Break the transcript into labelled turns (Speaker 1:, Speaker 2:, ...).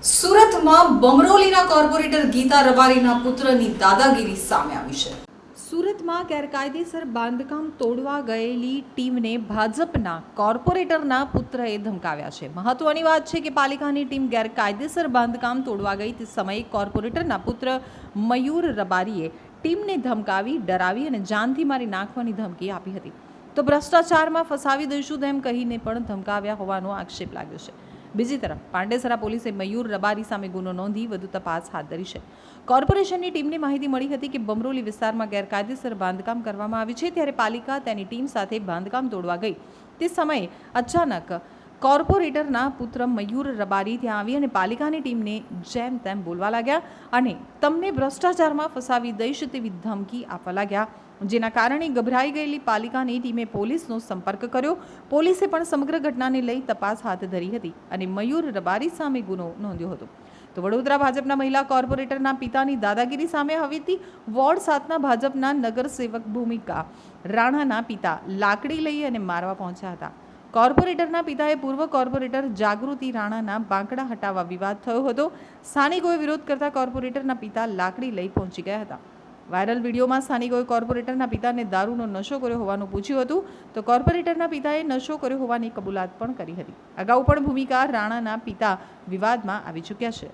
Speaker 1: સુરતમાં બમરોલીના કોર્પોરેટર ગીતા રબારીના પુત્રની દાદાગીરી સામે આવી છે। સુરતમાં ગેરકાયદેસર બાંધકામ તોડવા ગયેલી ટીમને ભાજપના કોર્પોરેટરના પુત્રએ ધમકાવ્યા છે। મહત્વની વાત છે કે પાલિકાની ટીમ ગેરકાયદેસર બાંધકામ તોડવા ગઈ તે સમયે કોર્પોરેટરના પુત્ર મયુર રબારીએ ટીમને ધમકાવી, ડરાવી અને જાનથી મારી નાખવાની ધમકી આપી હતી। તો ભ્રષ્ટાચારમાં ફસાવી દઈશું તેમ કહીને પણ ધમકાવ્યા હોવાનો આક્ષેપ લાગ્યો છે। બીજી તરફ પાંડેસરા પોલીસે મયુર રબારી સામે ગુનો નોંધી વધુ તપાસ હાથ ધરી છે। કોર્પોરેશનની ટીમને માહિતી મળી હતી કે બમરોલી વિસ્તારમાં ગેરકાયદેસર બાંધકામ કરવામાં આવ્યું છે, ત્યારે પાલિકા તેની ટીમ સાથે બાંધકામ તોડવા ગઈ તે સમયે અચાનક કોર્પોરેટરના પુત્ર મયુર રબારી ત્યાં આવી અને પાલિકાની ટીમને જેમ તેમ બોલવા લાગ્યા અને તમને ભ્રષ્ટાચારમાં ફસાવી દઈશ તેવી ધમકી આપવા લાગ્યા, જેના કારણે ગભરાઈ ગયેલી પાલિકાની ટીમે પોલીસનો સંપર્ક કર્યો। પોલીસે પણ સમગ્ર ઘટનાને લઈ તપાસ હાથ ધરી હતી અને મયુર રબારી સામે ગુનો નોંધ્યો હતો। તો વડોદરા ભાજપના મહિલા કોર્પોરેટરના પિતાની દાદાગીરી સામે હવેથી વોર્ડ 7ના ભાજપના નગરસેવક ભૂમિકા રાણાના પિતા લાકડી લઈ અને મારવા પહોંચ્યા હતા। કોર્પોરેટરના પિતાએ પૂર્વ કોર્પોરેટર જાગૃતિ રાણાના બાંકડા હટાવવા વિવાદ થયો હતો। સ્થાનિકોએ વિરોધ કરતા કોર્પોરેટરના પિતા લાકડી લઈ પહોંચી ગયા હતા। વાયરલ વિડીયોમાં સ્થાનિકોએ કોર્પોરેટરના પિતાને દારૂનો નશો કર્યો હોવાનું પૂછ્યું હતું, તો કોર્પોરેટરના પિતાએ નશો કર્યો હોવાની કબૂલાત પણ કરી હતી। અગાઉ પણ ભૂમિકા રાણાના પિતા વિવાદમાં આવી ચૂક્યા છે।